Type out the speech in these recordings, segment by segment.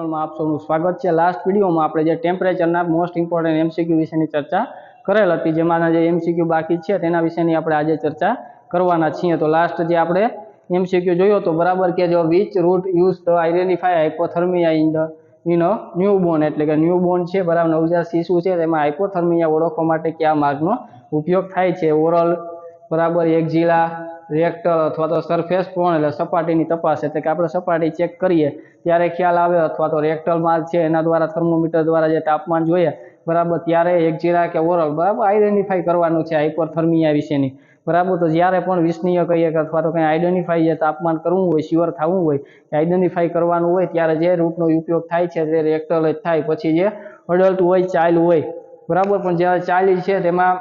ચેનલમાં આપ સૌનું સ્વાગત છે। લાસ્ટ વિડીયોમાં આપણે જે ટેમ્પરેચરના મોસ્ટ ઇમ્પોર્ટન્ટ એમસીક્યુ વિશેની ચર્ચા કરેલ હતી, જેમાંના જે એમસીક્યુ બાકી છે તેના વિશેની આપણે આજે ચર્ચા કરવાના છીએ। તો લાસ્ટ જે આપણે એમસીક્યુ જોયો તો બરાબર કે જો which route use the identify hypothermia in newborn, એટલે કે ન્યૂબોર્ન છે બરાબર, નવજાત શિશુ છે, તેમાં હાઇપોથર્મિયા ઓળખવા માટે કયા માર્ગનો ઉપયોગ થાય છે? ઓરલ બરાબર, એક્ઝિલા, રેક્ટલ અથવા તો સરફેસ કોણ, એટલે સપાટીની તપાસ, એટલે કે આપણે સપાટી ચેક કરીએ ત્યારે ખ્યાલ આવે, અથવા તો રેક્ટલ માર્ગ છે એના દ્વારા થર્મોમીટર દ્વારા જે તાપમાન જોઈએ બરાબર, ત્યારે એક્ઝિલા કે ઓરલ બરાબર આઈડેન્ટિફાઈ કરવાનું છે હાઇપોથર્મિયા વિશેની બરાબર। તો જ્યારે પણ વિશ્નીય કહીએ કે અથવા તો કંઈ આઈડેન્ટિફાઈ જે તાપમાન કરવું હોય, શ્યોર થવું હોય, આઈડેન્ટિફાઈ કરવાનું હોય ત્યારે જે રૂટનો ઉપયોગ થાય છે તે રેક્ટલ જ થાય। પછી જે અડલ્ટ હોય, ચાઇલ્ડ હોય બરાબર, પણ જ્યારે ચાઇલ્ડ છે તેમાં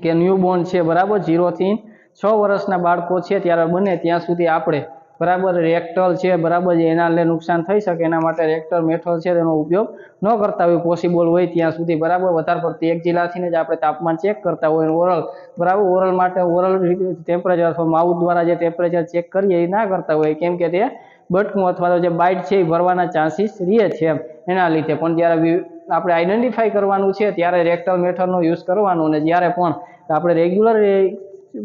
કે ન્યૂબોર્ન છે બરાબર, 0 થી 6 વર્ષના બાળકો છે ત્યારે બને ત્યાં સુધી આપણે બરાબર રેક્ટલ છે બરાબર, એના નુકસાન થઈ શકે એના માટે રેક્ટલ મેથડ છે તેનો ઉપયોગ ન કરતા હોય પોસિબલ હોય ત્યાં સુધી બરાબર। વધારે પડતી એક્ઝિલાથી જ આપણે તાપમાન ચેક કરતા હોય। ઓરલ બરાબર, ઓરલ માટે ઓરલ ટેમ્પરેચર અથવા માઉથ દ્વારા જે ટેમ્પરેચર ચેક કરીએ એ ના કરતા હોય, કેમ કે તે બટકું અથવા તો જે બાઇટ છે એ ભરવાના ચાન્સીસ રહે છે એના લીધે। પણ જ્યારે આપણે આઈડેન્ટિફાઈ કરવાનું છે ત્યારે રેક્ટલ મેથડનો યુઝ કરવાનો, અને જ્યારે પણ આપણે રેગ્યુલર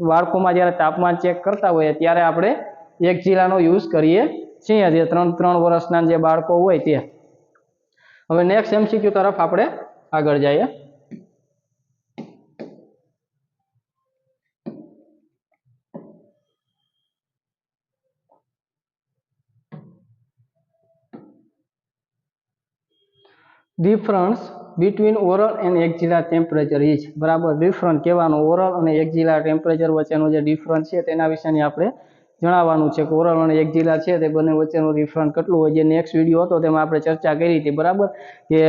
બાળકોમાં જ્યારે તાપમાન ચેક કરતા હોઈએ ત્યારે આપણે એક્ઝિલાનો યુઝ કરીએ છીએ, જે 3 વર્ષના જે બાળકો હોય તે। હવે નેક્સ્ટ એમસીક્યુ તરફ આપણે આગળ જઈએ। Difference between oral and axilla temperature is બરાબર, ડિફરન્ટ કહેવાનો ઓરલ અને એક્ઝિલા ટેમ્પરેચર વચ્ચેનો જે ડિફરન્સ છે તેના વિશેની આપણે જણાવવાનું છે કે ઓરલ અને એક્ઝિલા છે તે બંને વચ્ચેનું ડિફરન્સ કેટલું હોય। જે નેક્સ્ટ વિડીયો હતો તેમાં આપણે ચર્ચા કરી હતી બરાબર, કે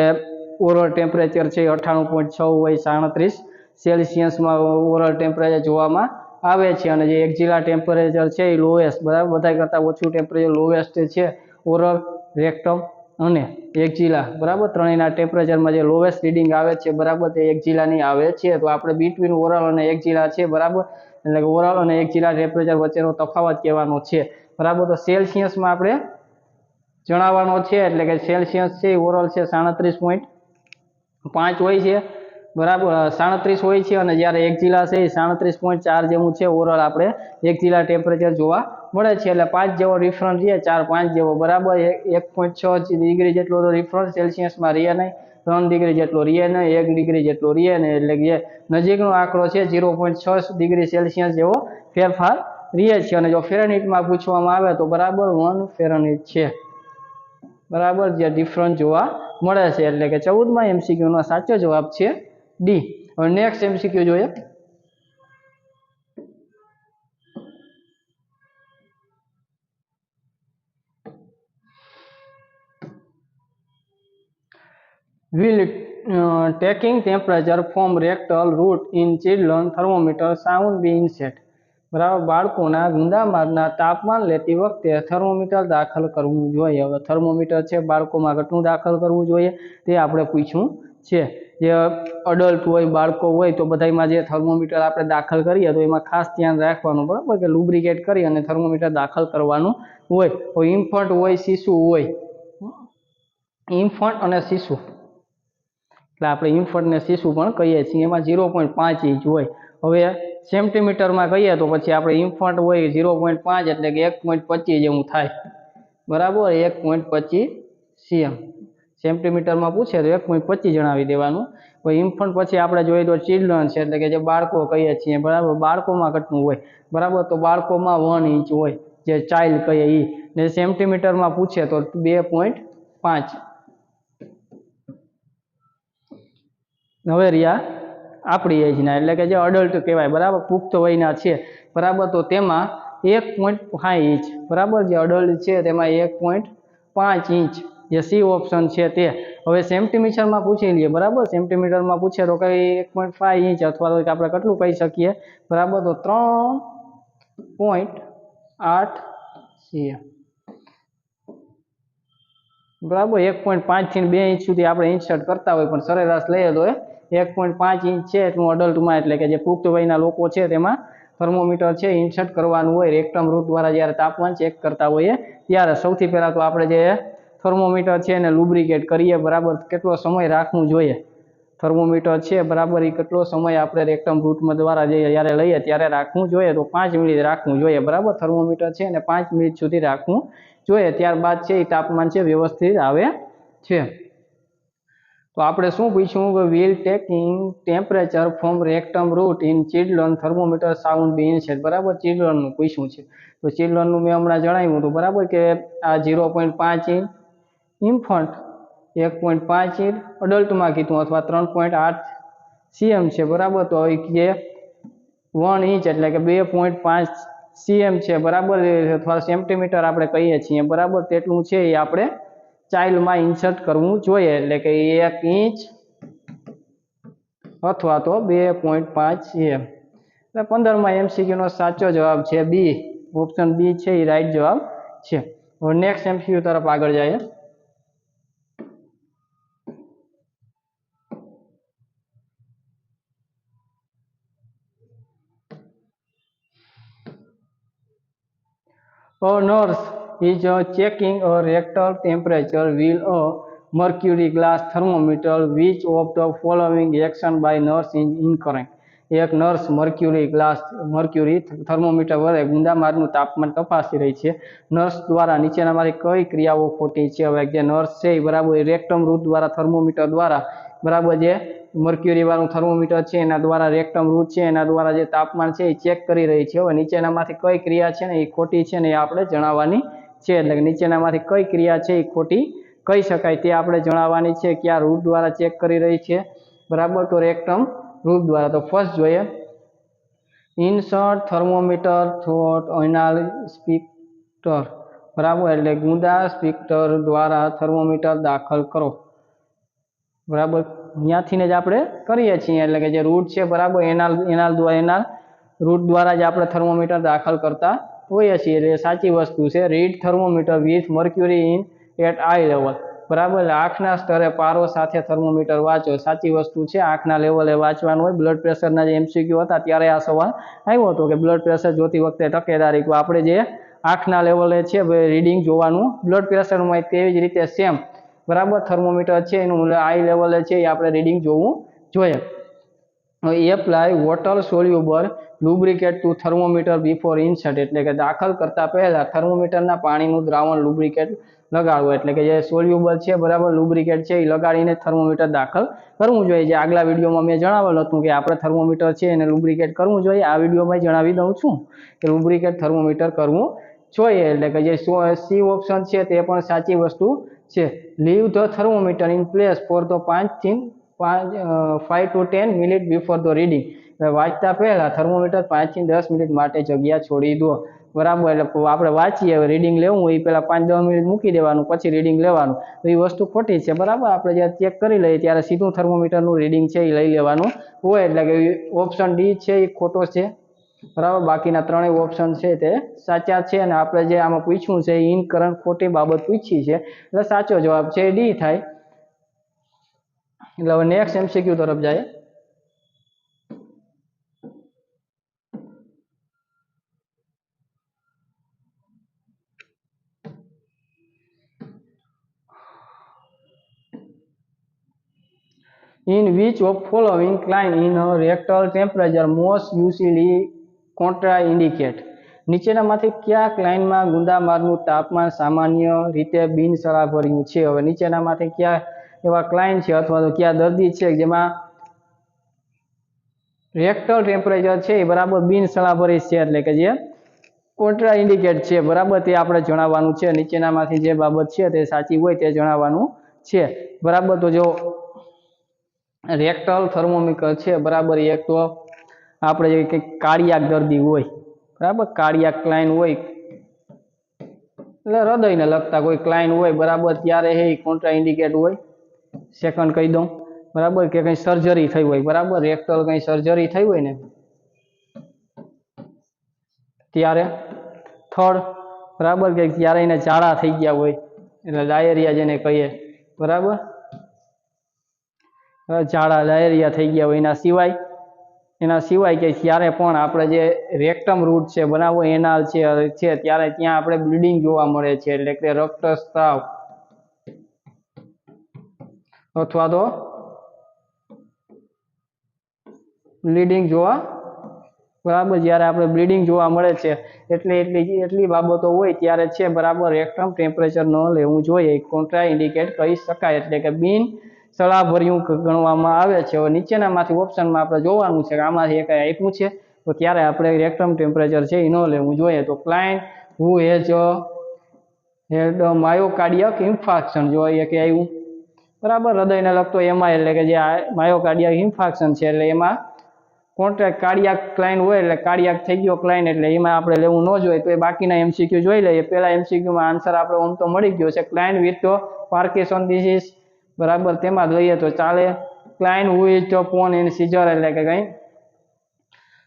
ઓરલ ટેમ્પરેચર છે 98.6 હોય, 37 સેલ્સિયસમાં ઓરલ ટેમ્પરેચર જોવામાં આવે છે, અને જે એક્ઝિલા ટેમ્પરેચર છે એ લોએસ્ટ બરાબર, બધા કરતાં ઓછું ટેમ્પરેચર લોએસ્ટ છે ઓરલ, રેક્ટમ અને એક્ઝિલા બરાબર, ત્રણેયના ટેમ્પરેચરમાં જે લોએસ્ટ રીડિંગ આવે છે બરાબર તે એક્ઝિલાની આવે છે। તો આપણે બિટવીન ઓરલ અને એક્ઝિલા છે બરાબર, એટલે કે ઓરલ અને એક્ઝિલા ટેમ્પરેચર વચ્ચેનો તફાવત કહેવાનો છે બરાબર। તો સેલ્સિયસમાં આપણે જણાવવાનો છે, એટલે કે સેલ્સિયસ છે ઓરલ છે 37.5 હોય છે બરાબર, 37 હોય છે, અને જ્યારે એક્ઝિલા છે એ 37.4 જેવું છે ઓરલ આપણે એક્ઝિલા ટેમ્પરેચર જોવા મળે છે। એટલે 5 જેવો ડિફરન્સ રહે, 4-5 જેવો બરાબર, 1.6 ડિગ્રી જેટલો તો ડિફરન્સ સેલ્સિયસમાં રહે નહીં, 3 ડિગ્રી જેટલો રહે નહીં, 1 ડિગ્રી જેટલો રહે નહીં, એટલે કે નજીકનો આંકડો છે 0.6 ડિગ્રી સેલ્સિયસ જેવો ફેરફાર રહે છે। અને જો ફેરનહીટમાં પૂછવામાં આવે તો બરાબર 1 ફેરનહીટ છે બરાબર, જે ડિફરન્સ જોવા મળે છે, એટલે કે 14મા એમસીક્યુનો સાચો જવાબ છે ડી। હવે નેક્સ્ટ એમસીક્યુ જોઈએ। Will taking temperature from rectal root in children thermometer sound be inset બરાબર, બાળકોના ગુંદામાર્ગના તાપમાન લેતી વખતે થર્મોમીટર દાખલ કરવું જોઈએ। હવે થર્મોમીટર છે બાળકોમાં કેટલું દાખલ કરવું જોઈએ તે આપણે પૂછ્યું છે। જે અડલ્ટ હોય, બાળકો હોય, તો બધામાં જે થર્મોમીટર આપણે દાખલ કરીએ તો એમાં ખાસ ધ્યાન રાખવાનું બરાબર, કે લુબ્રિકેટ કરી અને થર્મોમીટર દાખલ કરવાનું હોય। તો ઇન્ફન્ટ હોય, શિશુ હોય, ઇન્ફન્ટ અને શિશુ, એટલે આપણે ઇન્ફન્ટ ને શિશુ પણ કહીએ છીએ, એમાં 0.5 ઇંચ હોય। હવે સેન્ટીમીટરમાં કહીએ તો પછી આપણે ઇન્ફન્ટ હોય 0.5 એટલે કે 1.25 જેવું થાય બરાબર, 1.25 cm, સેન્ટીમીટરમાં પૂછે તો 1.25 જણાવી દેવાનું। હવે ઇન્ફન્ટ પછી આપણે જોઈએ તો ચિલ્ડ્રન છે, એટલે કે જે બાળકો કહીએ છીએ બરાબર, બાળકોમાં કેટલું હોય બરાબર, તો બાળકોમાં 1 ઇંચ હોય, જે ચાઇલ્ડ કહીએ એ, ને સેન્ટીમીટરમાં પૂછે તો 2.5। હવે રહ્યા આપણી એજના, એટલે કે જે અડલ્ટ કહેવાય બરાબર, પુખ્ત વયના છે બરાબર, તો તેમાં 1.5 ઇંચ બરાબર, જે અડલ્ટ છે તેમાં 1.5 ઇંચ, જે સી ઓપ્શન છે તે। હવે સેન્ટીમીટરમાં પૂછી લઈએ બરાબર, સેન્ટીમીટરમાં પૂછે તો કઈ 1.5 ઇંચ અથવા તો આપણે કેટલું કહી શકીએ બરાબર, તો 3.8 cm બરાબર। 1.5 થી 2 ઇંચ સુધી આપણે ઇન્સર્ટ કરતા હોય, પણ સરેરાશ લઈએ તો 1.5 ઇંચ છે એટલું અડલ્ટમાં, એટલે કે જે પુખ્ત વયના લોકો છે તેમાં થર્મોમીટર છે ઇન્સર્ટ કરવાનું હોય રેક્ટમ રૂટ દ્વારા। જ્યારે તાપમાન ચેક કરતા હોઈએ ત્યારે સૌથી પહેલાં તો આપણે જે થર્મોમીટર છે એને લુબ્રિકેટ કરીએ બરાબર કેટલો સમય રાખવું જોઈએ થર્મોમીટર છે બરાબર એ કેટલો સમય આપણે રેક્ટમ રૂટમાં દ્વારા જ્યારે લઈએ ત્યારે રાખવું જોઈએ તો 5 મિનિટ રાખવું જોઈએ બરાબર થર્મોમીટર છે એને 5 મિનિટ સુધી રાખવું જોઈએ ત્યારબાદ છે એ તાપમાન છે વ્યવસ્થિત આવે છે તો આપણે શું પૂછ્યું કે will taking temperature from rectum route in children thermometer sound be inset બરાબર ચિલ્ડ્રનનું પૂછ્યું છે તો ચિલ્ડ્રનનું મેં હમણાં જણાવ્યું હતું બરાબર કે આ 0.5 ઇંચ ઇન્ફન્ટ 1.5 ઇંચ અડલ્ટમાં કીધું અથવા 3.8 cm છે બરાબર તો કે 1 ઇંચ એટલે કે 2.5 cm છે બરાબર અથવા સેન્ટીમીટર આપણે કહીએ છીએ બરાબર તેટલું છે એ આપણે ચાઇલ્ડમાં ઇન્સર્ટ કરવું જોઈએ એટલે કે 1 ઇંચ અથવા તો 2.5 cm એટલે 15માં MCQ નો સાચો જવાબ છે બી ઓપ્શન બી છે એ રાઈટ જવાબ છે હવે નેક્સ્ટ MCQ તરફ આગળ જઈએ A nurse is checking a rectal temperature with a mercury glass thermometer. Which of the following action by nurse is incorrect? એક નર્સ મર્ક્યુરી થર્મોમીટર વડે ગુંદામારનું તાપમાન તપાસી રહી છે નર્સ દ્વારા નીચેનામાંથી કઈ ક્રિયાઓ ખોટી છે હવે જે નર્સ છે એ બરાબર રેક્ટમ રૂટ દ્વારા થર્મોમીટર દ્વારા બરાબર જે મર્ક્યુરી વાળું થર્મોમીટર છે એના દ્વારા રેક્ટમ રૂટ છે એના દ્વારા જે તાપમાન છે એ ચેક કરી રહી છે હવે નીચેનામાંથી કઈ ક્રિયા છે ને એ ખોટી છે ને એ આપણે જણાવવાની છે એટલે કે નીચેનામાંથી કઈ ક્રિયા છે એ ખોટી કહી શકાય તે આપણે જણાવવાની છે કયા રૂટ દ્વારા ચેક કરી રહી છે બરાબર તો રેક્ટમ રૂટ દ્વારા તો ફર્સ્ટ જોઈએ ઇન્સર્ટ થર્મોમીટર થ્રોટ એનાલ સ્પિક્ટર બરાબર એટલે ગુંદા સ્પિક્ટર દ્વારા થર્મોમીટર દાખલ કરો બરાબર ત્યાંથી જ આપણે કરીએ છીએ એટલે કે જે રૂટ છે બરાબર એનાલ રૂટ દ્વારા જ આપણે થર્મોમીટર દાખલ કરતા હોઈએ છીએ એટલે સાચી વસ્તુ છે read thermometer with mercury in at eye level બરાબર આંખના સ્તરે પારો સાથે થર્મોમીટર વાંચો સાચી વસ્તુ છે આંખના લેવલે વાંચવાનું હોય બ્લડ પ્રેશરના જે MCQ હતા ત્યારે આ સવાલ આવ્યો હતો કે બ્લડ પ્રેશર જોતી વખતે તકેદારી તો આપણે જે આંખના લેવલે છે રીડિંગ જોવાનું બ્લડ પ્રેશરમાં તેવી જ રીતે સેમ બરાબર થર્મોમીટર છે એનું આઈ લેવલે છે એ આપણે રીડિંગ જોવું જોઈએ apply water soluble lubricate to thermometer before insert એટલે કે દાખલ કરતા પહેલા થર્મોમીટરના પાણીનું દ્રાવણ લુબ્રિકેટ લગાડવું એટલે કે જે સોલ્યુબલ છે બરાબર લુબ્રિકેટ છે એ લગાડીને થર્મોમીટર દાખલ કરવું જોઈએ જે આગલા વિડીયોમાં મેં જણાવેલું હતું કે આપણે થર્મોમીટર છે એને લુબ્રિકેટ કરવું જોઈએ આ વિડીયોમાં જણાવી દઉં છું કે લુબ્રિકેટ થર્મોમીટર કરવું જોઈએ એટલે કે જે સી ઓપ્શન છે તે પણ સાચી વસ્તુ છે leave the thermometer in place for the 5 to 10 minute before the reading વાંચતા પહેલા થર્મોમીટર 5 થી 10 મિનિટ માટે જગ્યા છોડી દો બરાબર એટલે આપણે વાંચીએ રીડિંગ લેવું હોય પહેલા 5-10 મિનિટ મૂકી દેવાનું પછી રીડિંગ લેવાનું તો એ વસ્તુ ખોટી છે બરાબર આપણે જ્યારે ચેક કરી લઈએ ત્યારે સીધું થર્મોમીટરનું રીડિંગ છે એ લઈ લેવાનું હોય એટલે કે ઓપ્શન ડી છે એ ખોટો છે બરાબર બાકીના ત્રણેય ઓપ્શન છે તે સાચા છે અને આપણે જે આમાં પૂછ્યું છે ઇનકરન્ટ ખોટી બાબત પૂછી છે એટલે સાચો જવાબ છે ડી થાય એટલે હવે નેક્સ્ટ MCQ તરફ જાય In which of following climb in a rectal temperature most usually contraindicate નીચેનામાંથી કયા ક્લાઇનમાં ગુંદામારનું તાપમાન સામાન્ય રીતે બિનસલાહભર્યું છે હવે નીચેનામાંથી કયા એવા ક્લાઇન્ટ છે અથવા તો કયા દર્દી છે જેમાં રેક્ટલ ટેમ્પરેચર છે એ બરાબર બિનસલાહભરી છે એટલે કે જે કોન્ટ્રાઇન્ડિકેટ છે બરાબર તે આપણે જણાવવાનું છે નીચેનામાંથી જે બાબત છે તે સાચી હોય તે જણાવવાનું છે બરાબર તો જો રેક્ટલ થર્મોમીટર છે બરાબર એક તો આપણે જે કંઈક કાર્ડિયાક દર્દી હોય બરાબર કાર્ડિયાક ક્લાઇન હોય એટલે હૃદયને લગતા કોઈ ક્લાઇન હોય બરાબર ત્યારે એ કોન્ટ્રાઇન્ડિકેટ હોય સેકન્ડ કહી દઉં બરાબર કે કંઈ સર્જરી થઈ હોય બરાબર રેક્ટલ કંઈ સર્જરી થઈ હોય ને ત્યારે થર્ડ બરાબર કે ત્યારે એને ઝાડા થઈ ગયા હોય એટલે ડાયરિયા જેને કહીએ બરાબર ઝાડા ડાયરિયા થઈ ગયા હોય એના સિવાય કે ત્યારે પણ આપણે જે રેક્ટમ રૂટ છે બનાવો એનાલ છે ત્યારે ત્યાં આપણે બ્લીડિંગ જોવા મળે છે એટલે કે રક્તસ્રાવ અથવા તો બ્લીડિંગ જોવા બરાબર જ્યારે આપણે બ્લીડિંગ જોવા મળે છે એટલી બાબતો હોય ત્યારે છે બરાબર રેક્ટમ ટેમ્પરેચર ન લેવું જોઈએ, કોન્ટ્રા ઇન્ડિકેટ કહી શકાય, એટલે કે બિન સલાહભર્યું ગણવામાં આવે છે। હવે નીચેનામાંથી ઓપ્શનમાં આપણે જોવાનું છે કે આમાંથી એક આપ્યું છે તો ત્યારે આપણે રેક્ટમ ટેમ્પરેચર છે એ ન લેવું જોઈએ। તો client who has head માયોકાર્ડિયક infarction જોઈએ કે આવ્યું બરાબર, હૃદયને લગતો એમાં એટલે કે જે માયોકાર્ડિયક ઇન્ફાર્ક્શન છે એટલે એમાં કોન્ટ્રાક્ટ કાર્ડિયાક ક્લાઇન હોય એટલે કાર્ડિયાક થઈ ગયો ક્લાઇન એટલે એમાં આપણે લેવું ન જોઈએ। તો એ બાકીના એમસીક્યુ જોઈ લઈએ। પહેલા એમસીક્યુમાં આન્સર આપણે ઓમ તો મળી ગયો છે, ક્લાઇન વિથ પાર્કિન્સન ડિસીઝ બરાબર, તેમાં જ લઈએ તો ચાલે। Client who is prone in seizure એટલે કે કંઈ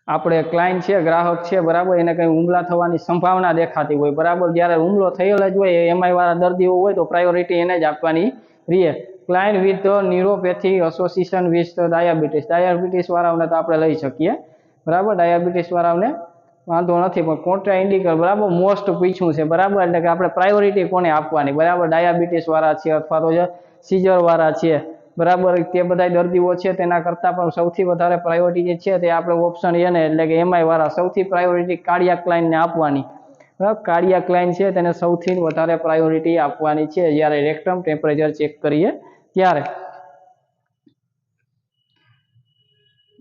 આપણે ક્લાઇન છે ગ્રાહક છે બરાબર, એને કંઈ હુમલા થવાની સંભાવના દેખાતી હોય બરાબર, જ્યારે હુમલો થયેલો જ હોય એમઆઈ વાળા દર્દીઓ હોય તો પ્રાયોરિટી એને જ આપવાની રહે। Cline with neuropathy association with diabetes વાળાઓને તો આપણે લઈ શકીએ બરાબર, ડાયાબિટીસ વાળાઓને વાંધો નથી, પણ કોન્ટ્રા ઇન્ડિકેટર બરાબર મોસ્ટ પૂછ્યું છે બરાબર, એટલે કે આપણે પ્રાયોરિટી કોને આપવાની બરાબર, ડાયાબિટીસ વાળા છે અથવા તો સીઝર વાળા છે બરાબર, તે બધા દર્દીઓ છે તેના કરતાં પણ સૌથી વધારે પ્રાયોરિટી છે તે આપણે ઓપ્શન એને એટલે કે એમઆઈ વાળા સૌથી પ્રાયોરિટી કાર્ડિયાક ક્લાઇનને આપવાની બરાબર, કાર્ડિયાક ક્લાઇન છે તેને સૌથી વધારે પ્રાયોરિટી આપવાની છે જ્યારે રેક્ટમ ટેમ્પરેચર ચેક કરીએ ત્યારે।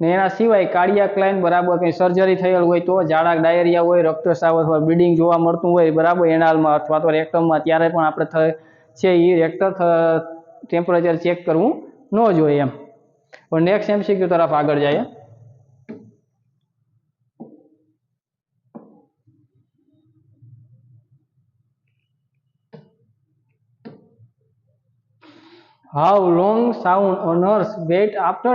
ને એના સિવાય કાર્ડિયાક ક્લાઇન બરાબર કંઈ સર્જરી થયેલ હોય તો, ઝાડા ડાયરિયા હોય, રક્તસ્રાવ અથવા બ્લીડિંગ જોવા મળતું હોય બરાબર એનાલમાં અથવા તો રેક્ટમમાં, ત્યારે પણ આપણે છે એ રેક્ટમ ટેમ્પરેચર ચેક કરવું ન જોઈએ એમ। પણ નેક્સ્ટ એમસીક્યુ તરફ આગળ જઈએ। How long should a nurse wait after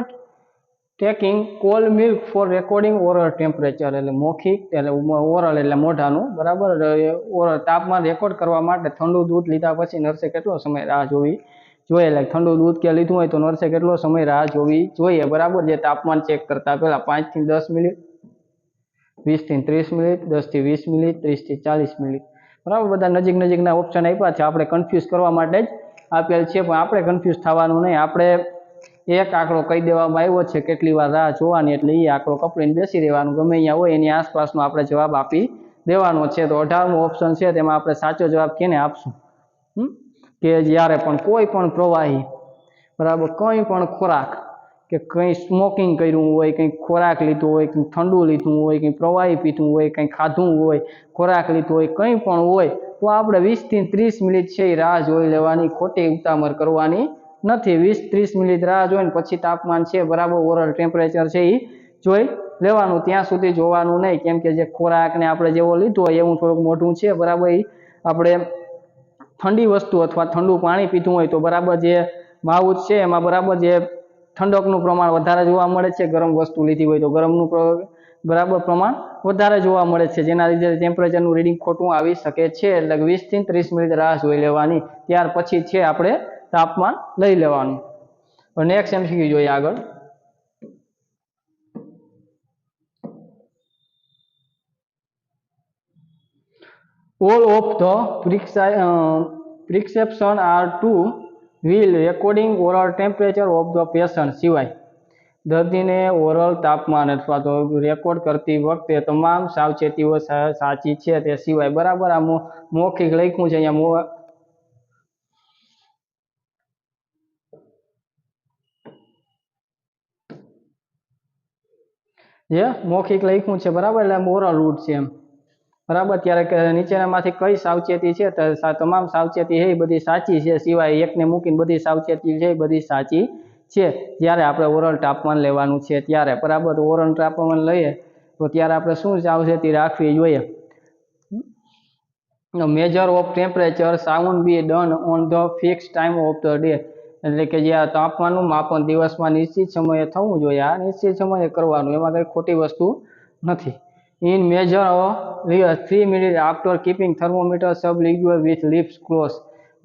taking cold milk for recording oral temperature એટલે મૌખિક એટલે ઓરલ એટલે મોઢાનું બરાબર, ઓરલ તાપમાન રેકોર્ડ કરવા માટે ઠંડુ દૂધ લીધા પછી નર્સે કેટલો સમય રાહ જોવી જોઈએ, એટલે ઠંડુ દૂધ કે લીધું હોય તો નર્સે કેટલો સમય રાહ જોવી જોઈએ બરાબર, જે તાપમાન ચેક કરતા પહેલા 5 થી 10 મિનિટ, 20 થી 30 મિનિટ, 10 થી 20 મિનિટ, 30 થી 40 મિનિટ બરાબર, બધા નજીકના ઓપ્શન આપ્યા છે, આપણે કન્ફ્યુઝ કરવા માટે જ આપેલ છે, પણ આપણે કન્ફ્યુઝ થવાનું નહીં, આપણે એક આંકડો કહી દેવામાં આવ્યો છે કેટલી વાર રાહ જોવાની, એટલે એ આંકડો કપડીને બેસી રહેવાનું, ગમે અહીંયા હોય એની આસપાસનો આપણે જવાબ આપી દેવાનો છે। તો 18મો ઓપ્શન છે તેમાં આપણે સાચો જવાબ કેને આપશું કે જ્યારે પણ કોઈ પણ પ્રવાહી બરાબર, કંઈ પણ ખોરાક કે કંઈ સ્મોકિંગ કર્યું હોય, કંઈ ખોરાક લીધો હોય, કંઈ ઠંડુ લીધું હોય, કંઈ પ્રવાહી પીધું હોય, કંઈ ખાધું હોય, ખોરાક લીધો હોય, કંઈ પણ હોય તો આપણે 20 થી 30 મિનિટ છે એ રાહ જોઈ લેવાની, ખોટી ઉતામળ કરવાની નથી। 20-30 મિનિટ રાહ જોઈને પછી તાપમાન છે બરાબર ઓરલ ટેમ્પરેચર છે એ જોઈ લેવાનું, ત્યાં સુધી જોવાનું નહીં, કેમ કે જે ખોરાકને આપણે જેવો લીધો હોય એવું થોડુંક મોઢું છે બરાબર, એ આપણે ઠંડી વસ્તુ અથવા ઠંડુ પાણી પીધું હોય તો બરાબર જે માઉથ છે એમાં બરાબર જે ઠંડકનું પ્રમાણ વધારે જોવા મળે છે, ગરમ વસ્તુ લીધી હોય તો ગરમનું બરાબર પ્રમાણ વધારે જોવા મળે છે, જેના લીધે ટેમ્પરેચરનું રીડિંગ ખોટું આવી શકે છે। એટલે 20 થી 30 મિનિટ રાહ જોઈ લેવાની, ત્યાર પછી છે આપણે તાપમાન લઈ લેવાનું। નેક્સ્ટ એમસીક્યુ જોઈએ આગળ। All of the prescription are to will recording oral temperature of the patient સિવાય દર્દીને ઓરલ તાપમાન અથવા તો રેકોર્ડ કરતી વખતે તમામ સાવચેતીઓ સાચી છે તે સિવાય બરાબર, આ મૌખિક લખ્યું છે અહીંયા, જે મૌખિક લખ્યું છે બરાબર, એટલે ઓરલ રૂટ છે એમ બરાબર, ત્યારે નીચેનામાંથી કઈ સાવચેતી છે તો તમામ સાવચેતી છે એ બધી સાચી છે સિવાય એકને મૂકીને બધી સાવચેતી છે એ બધી સાચી છે જ્યારે આપણે ઓરલ તાપમાન લેવાનું છે ત્યારે બરાબર। તો ઓરલ તાપમાન લઈએ તો ત્યારે આપણે શું સાવચેતી રાખવી જોઈએ, major of temperature sound B done on the fix time of the day એટલે કે જે આ તાપમાનનું માપન દિવસમાં નિશ્ચિત સમયે થવું જોઈએ, આ નિશ્ચિત સમયે કરવાનું, એમાં કંઈ ખોટી વસ્તુ નથી। In measure 3 minute after keeping thermometer sublingual with lips close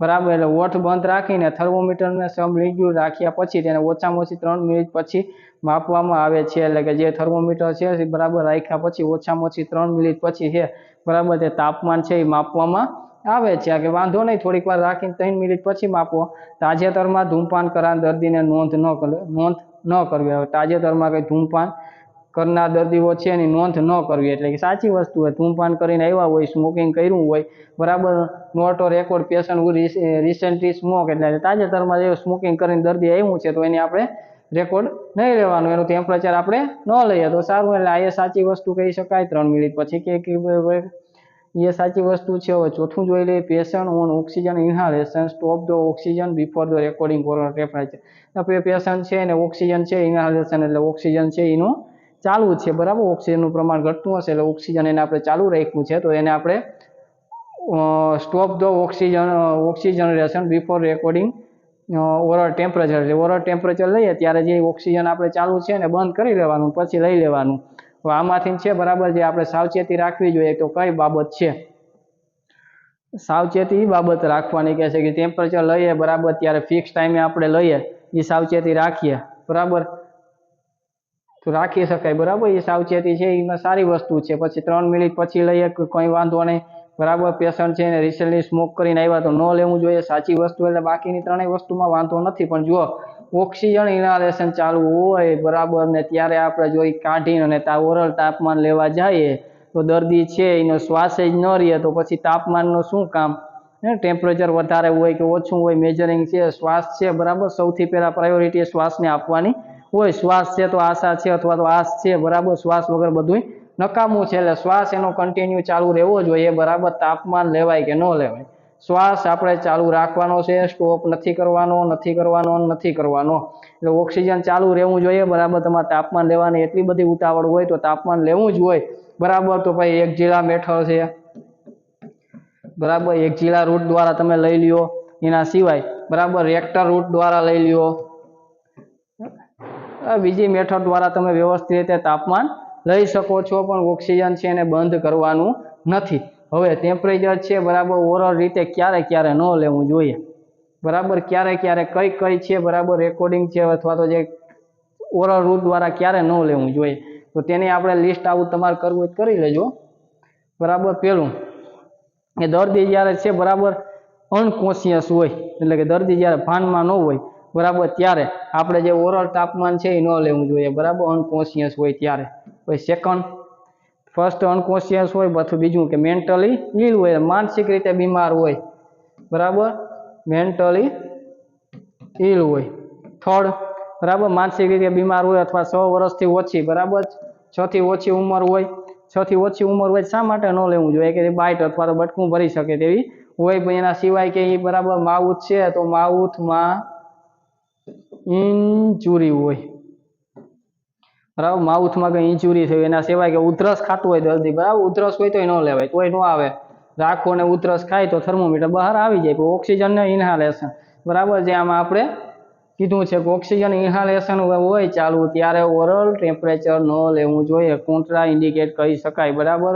બરાબર, એટલે ઓઠ બંધ રાખીને થર્મોમીટરને સબ લિક્વિડ રાખ્યા પછી તેને ઓછામાં ઓછી 3 મિનિટ પછી માપવામાં આવે છે, એટલે કે જે થર્મોમીટર છે બરાબર રાખ્યા પછી ઓછામાં ઓછી 3 મિનિટ પછી છે બરાબર તે તાપમાન છે એ માપવામાં આવે છે કે વાંધો નહીં થોડીક વાર રાખીને 3 મિનિટ પછી માપો. તાજેતરમાં ધૂમપાન કરનાર દર્દીને નોંધ ન કરવી. હવે તાજેતરમાં કંઈ ધૂમપાન કરનાર દર્દીઓ છે એની નોંધ ન કરવી એટલે કે સાચી વસ્તુ હોય. ધૂમપાન કરીને આવ્યા હોય, સ્મોકિંગ કર્યું હોય, બરાબર, not record patient recently smoke એટલે તાજેતરમાં જે સ્મોકિંગ કરીને દર્દી આવ્યું છે તો એની આપણે રેકોર્ડ નહીં લેવાનું, એનું ટેમ્પરેચર આપણે ન લઈએ તો સારું. એટલે આ એ સાચી વસ્તુ કહી શકાય 3 મિનિટ પછી કે એ સાચી વસ્તુ છે. હવે ચોથું જોઈ લઈએ, patient on oxygen inhalation stop the oxygen before the recording oral temperature. Patient છે એને ઓક્સિજન છે ઇન્હાલેશન એટલે ઓક્સિજન છે એનું ચાલુ છે, બરાબર, ઓક્સિજનનું પ્રમાણ ઘટતું હશે એટલે ઓક્સિજન એને આપણે ચાલુ રાખ્યું છે તો એને આપણે stop the oxygenation before recording oral temperature એટલે ઓરલ ટેમ્પરેચર લઈએ ત્યારે જે ઓક્સિજન આપણે ચાલુ છે ને બંધ કરી લેવાનું, પછી લઈ લેવાનું. હવે આમાંથી છે, બરાબર, જે આપણે સાવચેતી રાખવી જોઈએ તો કઈ બાબત છે? સાવચેતી બાબત રાખવાની કહે છે કે ટેમ્પરેચર લઈએ, બરાબર, ત્યારે ફિક્સ ટાઈમે આપણે લઈએ એ સાવચેતી રાખીએ, બરાબર, તો રાખી શકાય, બરાબર. એ સાવચેતી છે એમાં સારી વસ્તુ છે. પછી 3 મિનિટ પછી લઈએ કંઈ વાંધો નહીં, બરાબર. પેશન્ટ છે એને રિસેન્ટલી સ્મોક કરીને આવ્યા તો ન લેવું જોઈએ, સાચી વસ્તુ. એટલે બાકીની ત્રણેય વસ્તુમાં વાંધો નથી, પણ જો ઓક્સિજન ઇન્હાલેશન ચાલુ હોય, બરાબર, ને ત્યારે આપણે જો કાઢીને અને ઓરલ તાપમાન લેવા જઈએ તો દર્દી છે એનો શ્વાસ જ ન રહે તો પછી તાપમાનનું શું કામ? ટેમ્પરેચર વધારે હોય કે ઓછું હોય, મેજરિંગ છે, શ્વાસ છે, બરાબર, સૌથી પહેલાં પ્રાયોરિટી શ્વાસને આપવાની હોય. શ્વાસ છે તો આશા છે અથવા તો આસ છે, બરાબર, શ્વાસ વગર બધું નકામું છે એટલે શ્વાસ એનો કન્ટિન્યુ ચાલુ રહેવો જોઈએ, બરાબર. તાપમાન લેવાય કે ન લેવાય, શ્વાસ આપણે ચાલુ રાખવાનો છે, સ્ટોપ નથી કરવાનો એટલે ઓક્સિજન ચાલુ રહેવું જોઈએ, બરાબર. તમારે તાપમાન લેવાની એટલી બધી ઉતાવળ હોય તો તાપમાન લેવું જ હોય, બરાબર. તો ભાઈ એકઝીલા મેથડ છે, બરાબર, એકઝીલા રૂટ દ્વારા તમે લઈ લ્યો. એના સિવાય, બરાબર, રેક્ટર રૂટ દ્વારા લઈ લ્યો. બીજી મેથડ દ્વારા તમે વ્યવસ્થિત રીતે તાપમાન લઈ શકો છો, પણ ઓક્સિજન છે એને બંધ કરવાનું નથી. હવે ટેમ્પરેચર છે, બરાબર, ઓરલ રીતે ક્યારે ન લેવું જોઈએ, બરાબર, ક્યારે કઈ છે, બરાબર, રેકોર્ડિંગ છે અથવા તો જે ઓરલ રૂટ દ્વારા ક્યારે ન લેવું જોઈએ તો તેની આપણે લિસ્ટ આઉટ તમારે કરવું જ કરી લેજો, બરાબર. પેલું એ દર્દી જ્યારે છે, બરાબર, અનકોન્શિયસ હોય એટલે કે દર્દી જ્યારે ભાનમાં ન હોય, બરાબર, ત્યારે આપણે જે ઓરલ તાપમાન છે એ ન લેવું જોઈએ, બરાબર, અનકોન્શિયસ હોય ત્યારે. પછી સેકન્ડ, ફર્સ્ટ અનકોન્શિયસ હોય, પછી બીજું કે મેન્ટલી ઇલ હોય, માનસિક રીતે બીમાર હોય, બરાબર, મેન્ટલી ઇલ હોય. થર્ડ, બરાબર, માનસિક રીતે બીમાર હોય અથવા 6 વર્ષથી ઓછી, બરાબર, 6 થી ઓછી ઉંમર હોય, 6 થી ઓછી ઉંમર હોય શા માટે ન લેવું જોઈએ કે બાઇટ અથવા તો બટકું ભરી શકે તેવી હોય. પણ એના સિવાય કે એ, બરાબર, માઉથ છે તો માઉથમાં ઇન્જુરી હોય, બરાબર, માઉથમાં કંઈ ઇન્જુરી થઈ, એના સિવાય કે ઉધરસ ખાતું હોય દર્દી, બરાબર, ઉધરસ હોય તો ન લેવાય, તોય ન આવે. રાખો ને ઉધરસ ખાય તો થર્મોમીટર બહાર આવી જાય. ઓક્સિજન ઇન્હાલેશન, બરાબર, જે આમાં આપણે કીધું છે કે ઓક્સિજન ઇન્હાલેશન હોય ચાલુ ત્યારે ઓરલ ટેમ્પરેચર ન લેવું જોઈએ, કોન્ટ્રા ઇન્ડિકેટ કહી શકાય, બરાબર,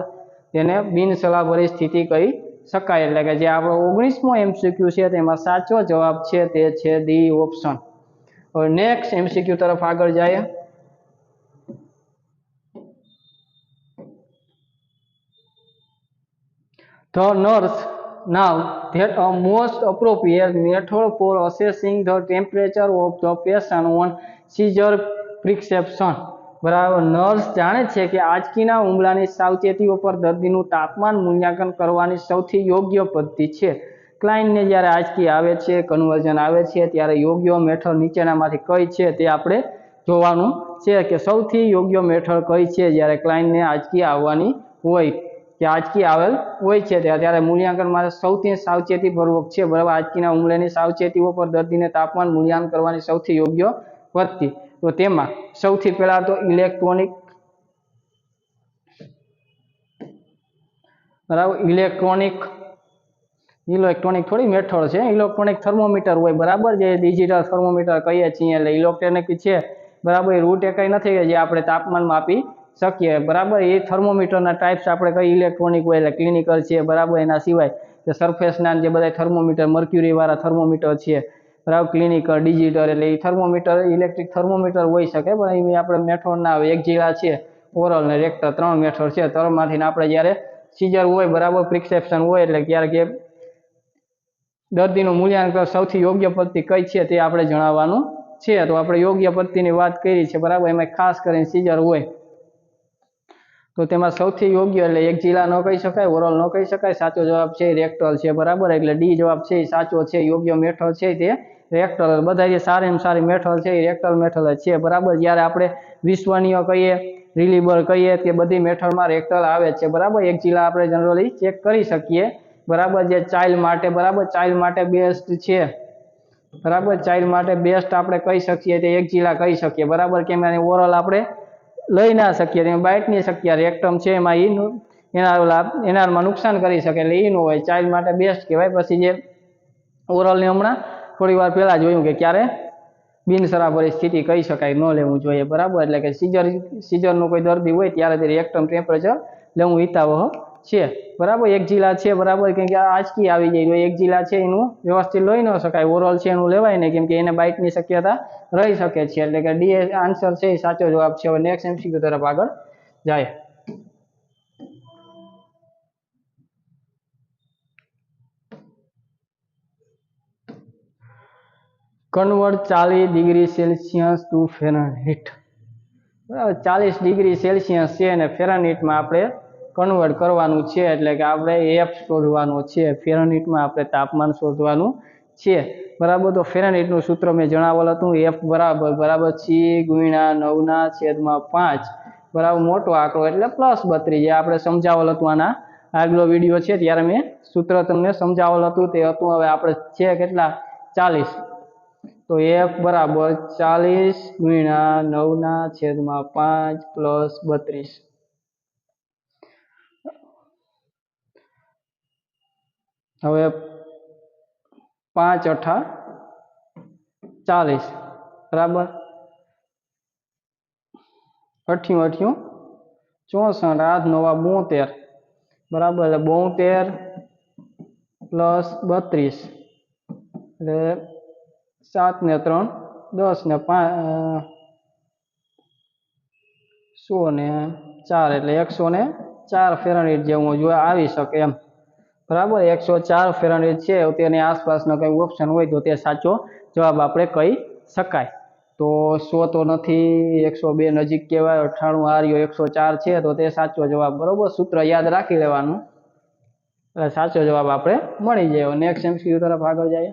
તેને બિનસલાહભરી સ્થિતિ કહી શકાય. એટલે કે જે આપણો 19મો MCQ છે તેમાં સાચો જવાબ છે તે છે ડી ઓપ્શન. હવે નેક્સ્ટ MCQ તરફ આગળ જાય. The nurse now that a most appropriate method for assessing the temperature of the patient on seizure prescription, બરાબર, નર્સ જાણે છે કે આંચકીના હુમલાની સાવચેતીઓ પર દર્દીનું તાપમાન મૂલ્યાંકન કરવાની સૌથી યોગ્ય પદ્ધતિ છે. ક્લાયન્ટને જ્યારે આંચકી આવે છે, કન્વર્ઝન આવે છે ત્યારે યોગ્ય મેથડ નીચેનામાંથી કઈ છે તે આપણે જોવાનું છે કે સૌથી યોગ્ય મેથડ કઈ છે જ્યારે ક્લાયન્ટને આંચકી આવવાની હોય કે આંચકી આવેલ હોય છે ત્યારે મૂલ્યાંકન માટે સૌથી સાવચેતીપૂર્વક છે, બરાબર, આંચકીના હુમલાની સાવચેતીઓ પર દર્દીને તાપમાન મૂલ્યાંકન કરવાની સૌથી યોગ્ય પદ્ધતિ. તો તેમાં સૌથી પહેલા તો ઇલેક્ટ્રોનિક, બરાબર, ઇલેક્ટ્રોનિક થોડી મેથડ છે, ઇલેક્ટ્રોનિક થર્મોમીટર હોય, બરાબર, જે ડિજિટલ થર્મોમીટર કહીએ છીએ એટલે ઇલેક્ટ્રોનિક છે, બરાબર. એ રૂટ એ કંઈ નથી કે જે આપણે તાપમાન માપી શકીએ, બરાબર. એ થર્મોમીટરના ટાઈપ્સ આપણે કઈ ઇલેક્ટ્રોનિક હોય એટલે ક્લિનિકલ છે, બરાબર. એના સિવાય કે સરફેસના જે બધા થર્મોમીટર મર્ક્યુરીવાળા થર્મોમીટર છે, બરાબર, ક્લિનિકલ, ડિજિટલ એટલે એ થર્મોમીટર ઇલેક્ટ્રિક થર્મોમીટર હોઈ શકે, પણ એ આપણે મેથડ ના આવે. એકઝીલા છે, ઓરલ ને રેક્ટર 3 મેથડ છે. 3માંથી આપણે જ્યારે સીઝર હોય, બરાબર, પ્રિસ્ક્રિપ્શન હોય એટલે ક્યારેક દર્દીનું મૂલ્યાંકન સૌથી યોગ્ય પદ્ધતિ કઈ છે તે આપણે જણાવવાનું છે. તો આપણે યોગ્ય પદ્ધતિની વાત કરી છે, બરાબર. એમાં ખાસ કરીને સીઝર હોય તો તેમાં સૌથી યોગ્ય એટલે એક્ઝિલા ન કહી શકાય, ઓરલ ન કહી શકાય. સાચો જવાબ છે રેક્ટલ છે, બરાબર. એટલે ડી જવાબ છે એ સાચો છે. યોગ્ય મેથડ છે તે રેક્ટલ. બધા સારામાં સારી મેથડ છે એ રેક્ટલ મેથડ જ છે, બરાબર. જ્યારે આપણે વિશ્વનીય કહીએ, રિલીબર કહીએ કે બધી મેથડમાં રેક્ટલ આવે છે, બરાબર. એક્ઝિલા આપણે જનરલી ચેક કરી શકીએ, બરાબર. જે ચાઇલ્ડ માટે, બરાબર, ચાઇલ્ડ માટે બેસ્ટ છે, બરાબર. ચાઇલ્ડ માટે બેસ્ટ આપણે કહી શકીએ તે એક્ઝિલા કહી શકીએ, બરાબર. કેમ એને ઓરલ આપણે લઈ ના શકીએ, તમે બાઇટ નહીં શકીએ. રેક્ટમ છે એમાં એનારમાં નુકસાન કરી શકે એટલે ઈ ન હોય. ચાઇલ્ડ માટે બેસ્ટ કહેવાય. પછી જે ઓરલને હમણાં થોડી વાર પહેલાં જોયું કે ક્યારે બિનસરાફરી સ્થિતિ કહી શકાય, ન લેવું જોઈએ, બરાબર. એટલે કે સીઝરનું કોઈ દર્દી હોય ત્યારે તે રેક્ટમ ટેમ્પરેચર લેવું હિતાવહ છે, બરાબર. એક્ઝિલા છે, બરાબર. કેમ કે આંચકી આવી જાય તો એક્ઝિલા છે એનું વ્યવસ્થિત લઈ ન શકાય, ઓરલ છે એનું લેવાય નહીં, કેમ કે એને બાઇટની શક્યતા રહી શકે છે. એટલે કે ડી આન્સર છે એ સાચો જવાબ છે. હવે નેક્સ્ટ MCQ તરફ આગળ જાય. Convert 40 degree Celsius to Fahrenheit, બરાબર. 40 ડિગ્રી સેલ્સિયસ છે અને ફેરનહીટમાં આપણે કન્વર્ટ કરવાનું છે. એટલે કે આપણે એફ શોધવાનું છે. ફેરનહીટમાં આપણે તાપમાન શોધવાનું છે, બરાબર. તો ફેરનહીટનું સૂત્ર મેં જણાવેલ હતું, એફ બરાબર C×9/5, બરાબર. મોટો આંકડો એટલે +32. જે આપણે સમજાવેલ હતું આના આગલો વિડીયો છે ત્યારે મેં સૂત્ર તમને સમજાવેલ હતું તે હતું. હવે આપણે છે કેટલા 40, તો એફ બરાબર 40×9/5 +32. હવે 5 × 40, બરાબર. 8 × 8 = 64, 8 × 9 = 72, બરાબર. એટલે 72 + 32 એટલે 7 ને 3 10 ને 5 100 ને 4 એટલે 104 ફેરનહીટ જેવું જો આવી શકે એમ, બરાબર. 104 ફેરનહીટ છે. તેની આસપાસનો કંઈ ઓપ્શન હોય તો તે સાચો જવાબ આપણે કહી શકાય. તો 100 તો નથી, 102 નજીક કહેવાય, 98 આર્યો 104 છે તો તે સાચો જવાબ, બરાબર. સૂત્ર યાદ રાખી લેવાનું એટલે સાચો જવાબ આપણે મળી જાય. નેક્સ્ટ MCQ તરફ આગળ જાય.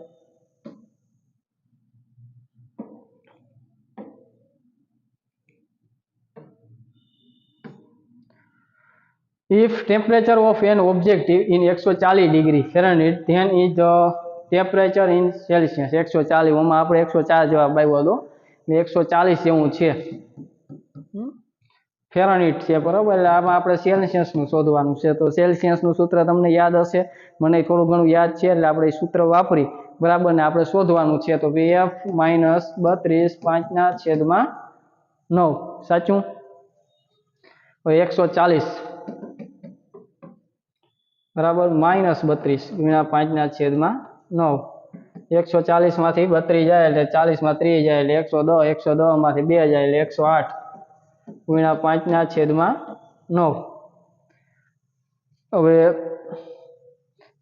If temperature of an object in 140 degree Fahrenheit, then is the temperature in Celsius. 140 ઓમાં આપણે 104 જવાબ આવ્યો હતો, 140 જેવું છે ફેરનહીટ છે, બરાબર. એટલે આમાં આપણે સેલ્સિયસનું શોધવાનું છે. તો સેલ્સિયસનું સૂત્ર તમને યાદ હશે, મને થોડું ઘણું યાદ છે, એટલે આપણે સૂત્ર વાપરી, બરાબર, ને આપણે શોધવાનું છે. તો F - 32 5/9 સાચું. 140 બરાબર -32 × 5/9. 140 માંથી 32 જાય એટલે 40 માં 3 જાય એટલે 110, 110 માંથી 2 જાય એટલે 108 × 5/9. હવે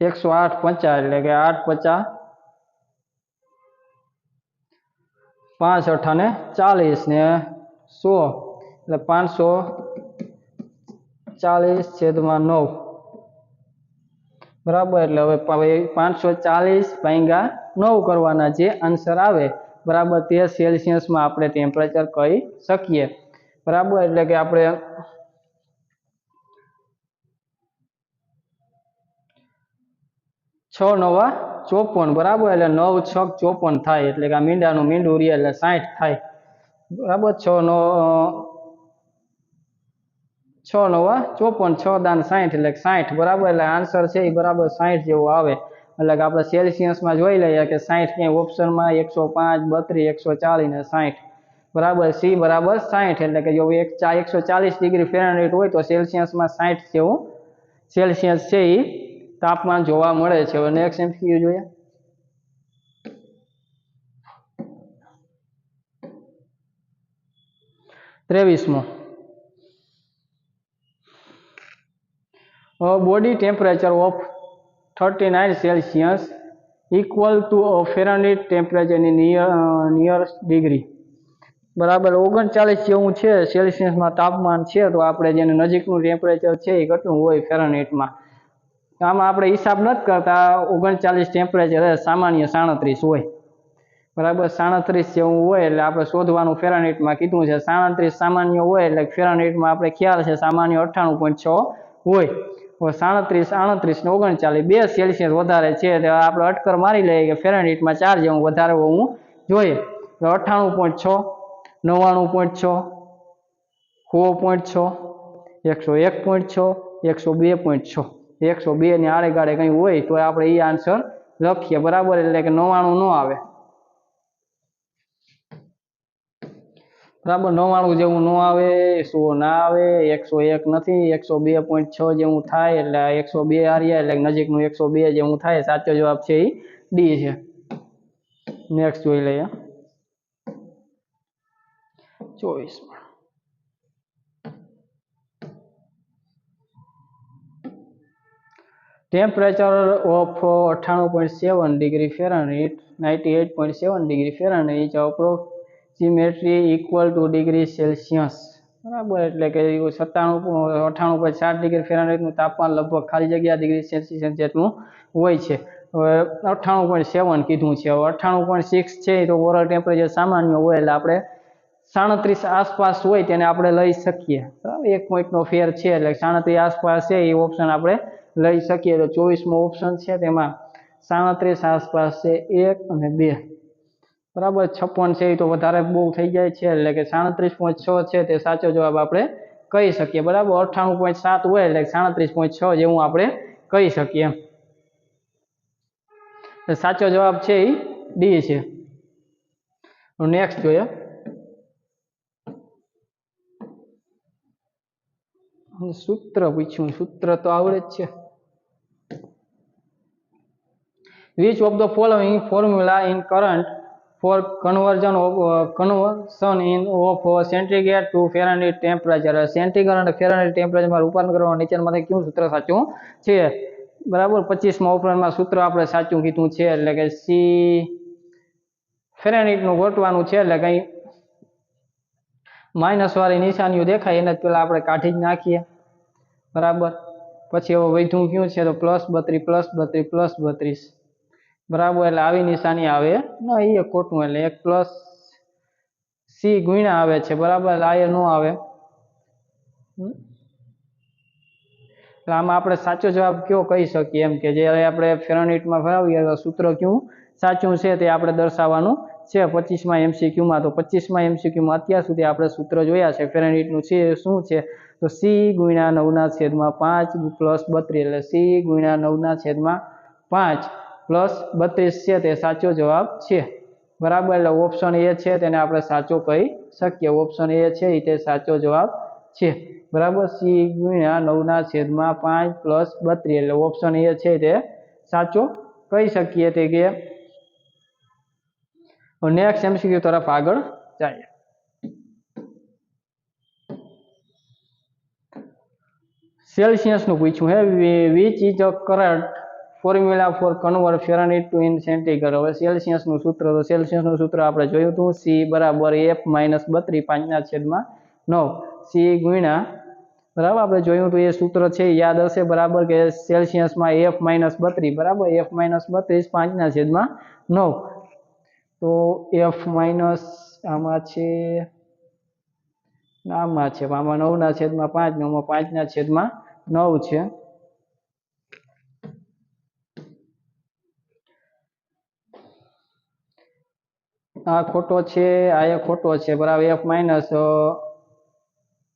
108 50 એટલે કે 8 50 5 8 ને 40 ને 100 એટલે 540/9, બરાબર. એટલે હવે 540/9 કરવાના જે આન્સર આવે, બરાબર, તે સેલ્સિયસમાં આપણે ટેમ્પરેચર કહી શકીએ, બરાબર. એટલે કે આપણે 6 × 9 = 54, બરાબર. એટલે 9 × 6 = 54 થાય. એટલે કે આ મીંડાનું મીંડું રીએ એટલે 60 થાય, બરાબર. 6 × 9 = 54, 6 દાન 60 એટલે 60, બરાબર. એટલે આન્સર છે એ બરાબર 60 જેવો આવે. એટલે કે આપણે સેલ્સિયસમાં જોઈ લઈએ કે 60 ક્યાંય ઓપ્શનમાં 105, 32, 140 ને 60, બરાબર. સી બરાબર 60. એટલે કે જો 140 ડિગ્રી ફેરનહીટ હોય તો સેલ્સિયસમાં 60 જેવું સેલ્સિયસ છે એ તાપમાન જોવા મળે છે. હવે નેક્સ્ટ MCQ જોઈએ. ત્રેવીસમો, body temperature of 39 Celsius equal to Fahrenheit temperature in nearest degree, બરાબર 39 જેવું છે સેલ્સિયસમાં તાપમાન છે, તો આપણે જેને નજીકનું ટેમ્પરેચર છે એ કેટલું હોય ફેરનહીટમાં. આમાં આપણે હિસાબ નથી કરતા, 39 ટેમ્પરેચર સામાન્ય 37 હોય, બરાબર 37 જેવું હોય એટલે આપણે શોધવાનું ફેરનહીટમાં કીધું છે. 37 સામાન્ય હોય એટલે ફેરનહીટમાં આપણે ખ્યાલ છે સામાન્ય 98.6 હોય. 37, 38 ને 39 2 સેલ્સિયસ વધારે છે, એટલે આપણે અટકર મારી લઈએ કે ફેરનહીટમાં 4 જેવું વધારે હોવું જોઈએ. તો 98.6, 99.6, 100.6, 101.6, 102.6, 102 ની આડે ગાડે કંઈ હોય તો આપણે એ આન્સર લખીએ, બરાબર. એટલે કે 99 ન આવે, બરાબર 99 જેવું ન આવે, 100 ના આવે, 101 નથી, 102.6 જેવું થાય એટલે 102 હાર્યા એટલે નજીકનું 102 જેવું થાય. સાચો જવાબ છે એ ડી છે. નેક્સ્ટ જોઈ લઈએ 24. Temperature of 98.7 degree Fahrenheit 98.7 degree Fahrenheit approximately equal to degree Celsius, બરાબર. એટલે કે 98.7 ડિગ્રી ફેરનહીટનું તાપમાન લગભગ ખાલી જગ્યા ડિગ્રી સેલ્સિયસ જેટલું હોય છે. હવે 98.7 કીધું છે, હવે 98.6 છે તો ઓવરઓલ ટેમ્પરેચર સામાન્ય હોય એટલે આપણે 37 આસપાસ હોય તેને આપણે લઈ શકીએ, બરાબર. 1 પોઈન્ટનો ફેર છે એટલે 37 આસપાસ છે એ ઓપ્શન આપણે લઈ શકીએ. તો 24મો ઓપ્શન છે તેમાં 37 આસપાસ છે 1 અને 2, બરાબર. 56 છે એ તો વધારે બહુ થઈ જાય છે એટલે કે 37.6 છે તે સાચો જવાબ આપણે કહી શકીએ, બરાબર. 98.7 હોય એટલે 37.6 જેવું આપણે કહી શકીએ. સાચો જવાબ છે એ ડી છે. નેક્સ્ટ જોઈએ સૂત્ર પૂછ્યું, સૂત્ર તો આવડે જ છે. Which of the following formula in current for conversion of centigrade to Fahrenheit temperature, centigrade અને ફેરનહીટ ટેમ્પરેચરમાં રૂપાંતર કરવા નીચેનામાંથી કયું સૂત્ર સાચું છે, બરાબર. 25મા ઓપ્શનમાં સૂત્ર આપણે સાચું કીધું છે એટલે કે સી ફેરનહીટનું ગોતવાનું છે એટલે કંઈ માઇનસ વાળી નિશાનીઓ દેખાય એને પેલા આપણે કાઢી જ નાખીએ, બરાબર. પછી હવે વધ્યું કયું છે તો +32, બરાબર. એટલે આવી નિશાની આવે ના, એ ખોટું એટલે 1 પ્લસ સી ગુણ્યા આવે છે, બરાબર. એટલે આ ન આવે. એટલે આમાં આપણે સાચો જવાબ કયો કહી શકીએ એમ કે જ્યારે આપણે ફેરનહીટમાં ફેરવીએ તો સૂત્ર કયું સાચું છે તે આપણે દર્શાવવાનું છે 25મા MCQમાં. તો 25મા MCQમાં અત્યાર સુધી આપણે સૂત્ર જોયા છે ફેરનહીટનું છે શું છે તો સી ગુણ્યા 9/5 પ્લસ 32, એટલે સી ગુણ્યા 9/5 પ્લસ 32 છે તે સાચો જવાબ છે, બરાબર. એટલે ઓપ્શન એ છે તેને આપણે સાચો કહી શકીએ. ઓપ્શન એ છે તે સાચો જવાબ છે, બરાબર. સી ગુણ્યા 9/5 પ્લસ 32 એટલે ઓપ્શન એ છે તે સાચો કહી શકીએ. તે કે નેક્સ્ટ MCQ તરફ આગળ જાય. સેલ્સિયસનું પૂછ્યું હે, which is the current formula for convert Fahrenheit to in centigrade. હવે સેલ્સિયસનું સૂત્ર, તો સેલ્સિયસનું સૂત્ર આપણે જોયું હતું સી બરાબર F - 32 5/9 સી ગુણ્યા, બરાબર. આપણે જોયું હતું એ સૂત્ર છે યાદ હશે, બરાબર, કે સેલ્સિયસમાં F - 32, બરાબર. F - 32 5/9. તો F માઇનસ આમાં છે આમાં 9/5 ને આમાં 5/9 છે. આ ખોટો છે, આ એ ખોટો છે, બરાબર. F માઇનસ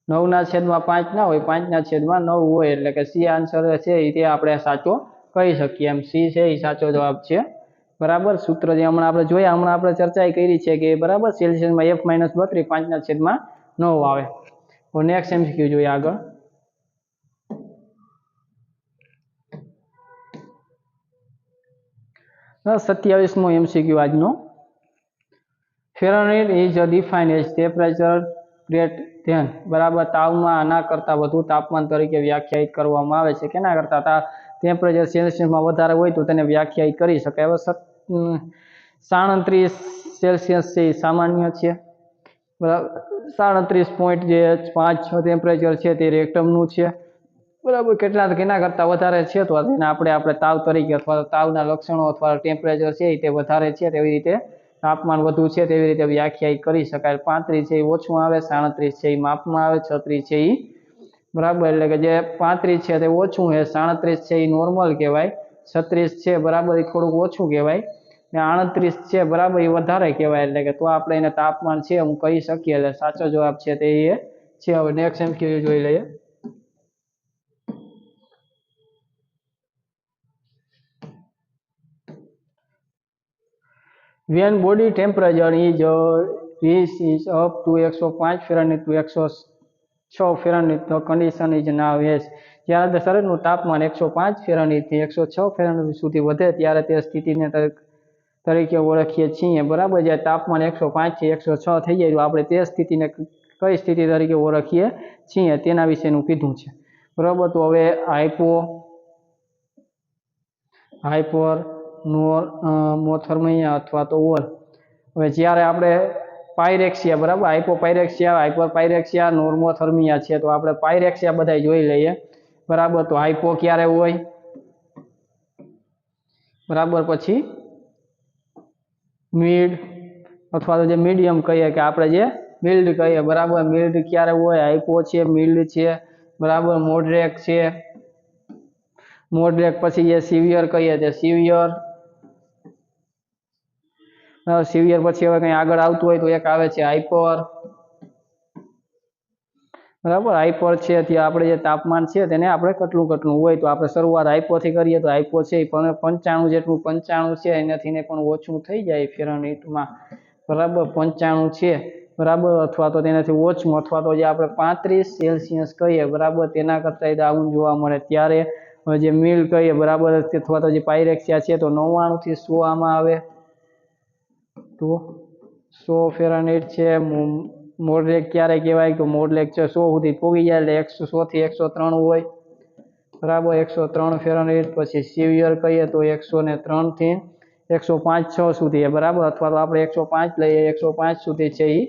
9/5 ના હોય, 5/9 હોય એટલે કે સી આન્સર છે તે આપણે સાચો કહી શકીએ એમ. સી છે એ સાચો જવાબ છે, બરાબર. સૂત્ર જે હમણાં આપણે જોયા, હમણાં આપણે ચર્ચા કરી છે કે બરાબર સેલ્સિયસમાં F - 32 5/9 આવે. તો નેક્સ્ટ MCQ જોઈએ આગળ. બસ 27મો MCQ આજનો. Fahrenheit is defined as temperature greater than, બરાબર. તાવમાં આના કરતાં વધુ તાપમાન તરીકે વ્યાખ્યાયિત કરવામાં આવે છે. કેના કરતાં? ટેમ્પરેચર સેલ્સિયસમાં વધારે હોય તો તેને વ્યાખ્યાયિત કરી શકાય. હવે 37 સેલ્સિયસ છે એ સામાન્ય છે, બરાબર. 37.5 ટેમ્પરેચર છે તે રેક્ટમનું છે, બરાબર. કેના કરતાં વધારે છે તો તેને આપણે તાવ તરીકે અથવા તાવના લક્ષણો અથવા ટેમ્પરેચર છે તે વધારે છે તેવી રીતે તાપમાન વધુ છે તેવી રીતે વ્યાખ્યાયિત કરી શકાય. 35 છે એ ઓછું આવે, 37 છે એ માપમાં આવે, 36 છે એ, બરાબર. એટલે કે જે 35 છે તે ઓછું છે, 37 છે એ નોર્મલ કહેવાય, 36 છે બરાબર એ થોડુંક ઓછું કહેવાય, ને 38 છે બરાબર એ વધારે કહેવાય. એટલે કે તો આપણે એને તાપમાન છે હું કહી શકીએ. એટલે સાચો જવાબ છે તે એ છે. હવે નેક્સ્ટ એમસીક્યુ જોઈ લઈએ. When body temperature is up to 105 Fahrenheit to 106 Fahrenheit, the condition is now as. જ્યારે શરીરનું તાપમાન 105 ફેરનહીટ થી 106 ફેરનહીટ સુધી વધે ત્યારે તે સ્થિતિને તરીકે ઓળખીએ છીએ, બરાબર. જ્યારે તાપમાન 105 થી 106 થઈ જાય તો આપણે તે સ્થિતિને કઈ સ્થિતિ તરીકે ઓળખીએ છીએ તેના વિશેનું કીધું છે, બરાબર. તો હવે હાઇપરનોર્મોથર્મિયા અથવા તો ઓલ. હવે જ્યારે આપણે પાયરેક્સિયા, બરાબર, હાઇપોપાયરેક્સિયા, હાઇપરપાયરેક્સિયા, નોર્મોથર્મિયા છે તો આપણે પાયરેક્સિયા બધા જોઈ લઈએ, બરાબર. તો હાઇપો ક્યારે હોય, બરાબર. પછી મિડ અથવા તો જે મીડિયમ કહીએ કે આપણે જે મિલ્ડ કહીએ, બરાબર. મિલ્ડ ક્યારે હોય, હાઇપો છે, મિલ્ડ છે, બરાબર. મોડરેક છે, મોડરેક. પછી જે સિવિયર કહીએ તે સિવિયર, સિવિયર. પછી હવે કંઈ આગળ આવતું હોય તો એક આવે છે હાઇપર, બરાબર. હાઇપર છે ત્યાં આપણે જે તાપમાન છે તેને આપણે કેટલું હોય તો આપણે શરૂઆત હાઇપોથી કરીએ તો હાઇપો છે એ 95 જેટલું, 95 છે એનાથી પણ ઓછું થઈ જાય ફેરનહીટમાં, બરાબર. 95 છે, બરાબર, અથવા તો તેનાથી ઓછું, અથવા તો જે આપણે 35 સેલ્સિયસ કહીએ, બરાબર, તેના કરતાં ડાઉન જોવા મળે ત્યારે જે મિલ કહીએ, બરાબર, અથવા તો જે પાયરેક્સિયા છે તો 99 થી 100 આમાં આવે તો 100 ફેરનહીટ છે. મોડરેક ક્યારે કહેવાય તો મોડરેક છે 100 સુધી પોગી જાય એટલે 100 થી 103 હોય, બરાબર, 103 ફેરનહીટ. પછી સિવિયર કહીએ તો 103 થી 105-6 સુધી, બરાબર, અથવા તો આપણે 105 લઈએ, 105 સુધી છે એ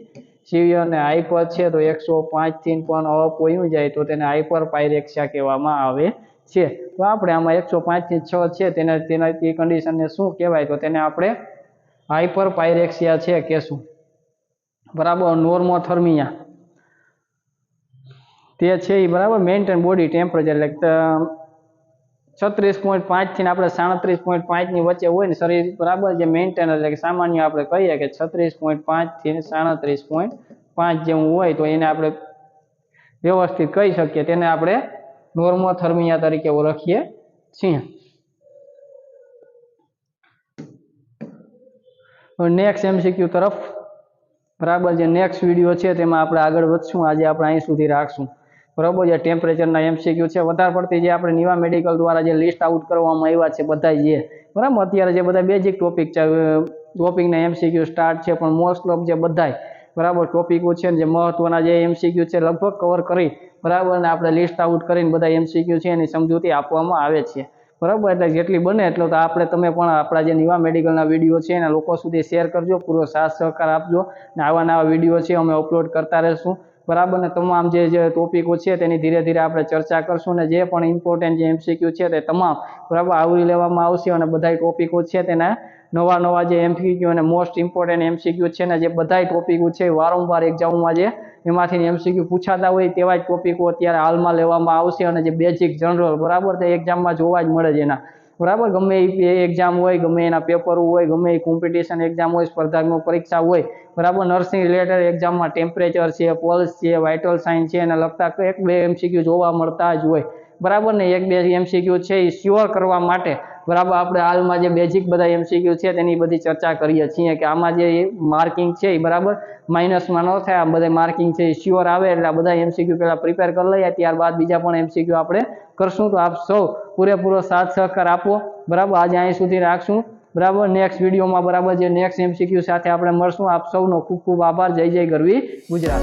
સિવિયર. ને હાઇપર છે તો 105 થી પણ અપ હોઈ જાય તો તેને હાઇપર પાયરેક્સિયા કહેવામાં આવે છે. તો આપણે આમાં 105 થી 6 છે તેના તે કન્ડિશનને શું કહેવાય તો તેને આપણે હાઇપર પાયરેક્સિયા છે કહેશું, બરાબર. નોર્મોથર્મિયા તે છે એ, બરાબર, મેન્ટેન બોડી ટેમ્પરેચર, એટલે 36.5 થી આપણે 37.5 ની વચ્ચે હોય ને શરીર, બરાબર, જે મેન્ટેન એટલે કે સામાન્ય આપણે કહીએ કે 36.5 થી 37.5 જેવું હોય તો એને આપણે વ્યવસ્થિત કહી શકીએ, તેને આપણે નોર્મોથર્મિયા તરીકે ઓળખીએ છીએ. નેક્સ્ટ એમસીક્યુ તરફ, બરાબર. જે નેક્સ્ટ વિડીયો છે તેમાં આપણે આગળ વધશું. આજે આપણે અહીં સુધી રાખશું, બરાબર. જે ટેમ્પરેચરના એમસીક્યુ છે વધારે પડતી જે આપણે નિવા મેડિકલ દ્વારા જે લિસ્ટ આઉટ કરવામાં આવ્યા છે બધા જે, બરાબર, અત્યારે જે બધા બેઝિક ટોપિક છે, ટોપિકના એમસીક્યુ સ્ટાર્ટ છે, પણ મોસ્ટ ઓફ જે બધાય, બરાબર, ટોપિકો છે ને જે મહત્વના જે એમસીક્યુ છે લગભગ કવર કરી, બરાબર, ને આપણે લિસ્ટ આઉટ કરીને બધા એમસીક્યુ છે એની સમજૂતી આપવામાં આવે છે, બરાબર. એટલે જેટલી બને એટલો તો તમે પણ આપણા જે નિવા મેડિકલના વિડીયો છે એના લોકો સુધી શેર કરજો, પૂરો સાથ સહકાર આપજો, ને આવા નવા વિડીયો છે અમે અપલોડ કરતા રહેશું, બરાબર. ને તમામ જે ટોપિકો છે તેની ધીરે ધીરે આપણે ચર્ચા કરશું, ને જે પણ ઇમ્પોર્ટન્ટ જે એમસીક્યુ છે તે તમામ, બરાબર, આવરી લેવામાં આવશે. અને બધા ટોપિકો છે તેના નવા જે એમસીક્યુ અને મોસ્ટ ઇમ્પોર્ટન્ટ એમસીક્યુ છે ને જે બધા ટોપિકો છે વારંવાર એક્ઝામમાં જે એમાંથી એમસીક્યુ પૂછાતા હોય તેવા જ ટોપિકો અત્યારે હાલમાં લેવામાં આવશે. અને જે બેઝિક જનરલ, બરાબર, તે એક્ઝામમાં જોવા જ મળે છે એના, બરાબર. ગમે એ એક્ઝામ હોય, ગમે એના પેપરો હોય, ગમે એ કોમ્પિટિશન એક્ઝામ હોય, સ્પર્ધાત્મક પરીક્ષા હોય, બરાબર, નર્સિંગ રિલેટેડ એક્ઝામમાં ટેમ્પરેચર છે, પલ્સ છે, વાઇટલ સાઇન છે એને લગતા 1-2 એમસીક્યુ જોવા મળતા જ હોય, બરાબર. ને 1-2 એમસીક્યુ છે એ શ્યોર કરવા માટે, બરાબર, આપણે હાલમાં જે બેઝિક બધા એમસીક્યુ છે તેની બધી ચર્ચા કરીએ છીએ કે આમાં જે માર્કિંગ છે એ, બરાબર, માઇનસમાં ન થાય, આ બધા માર્કિંગ છે એ શ્યોર આવે. એટલે આ બધા એમસીક્યુ પહેલાં પ્રિપેર કરી લઈએ, ત્યારબાદ બીજા પણ એમસીક્યુ આપણે કરશું. તો આપ સૌ પૂરેપૂરો સાથ સહકાર આપો, બરાબર. આજે અહીં સુધી રાખશું, બરાબર. નેક્સ્ટ વિડીયોમાં, બરાબર, જે નેક્સ્ટ એમસીક્યુ સાથે આપણે મળશું. આપ સૌનો ખૂબ ખૂબ આભાર. જય જય ગરવી ગુજરાત.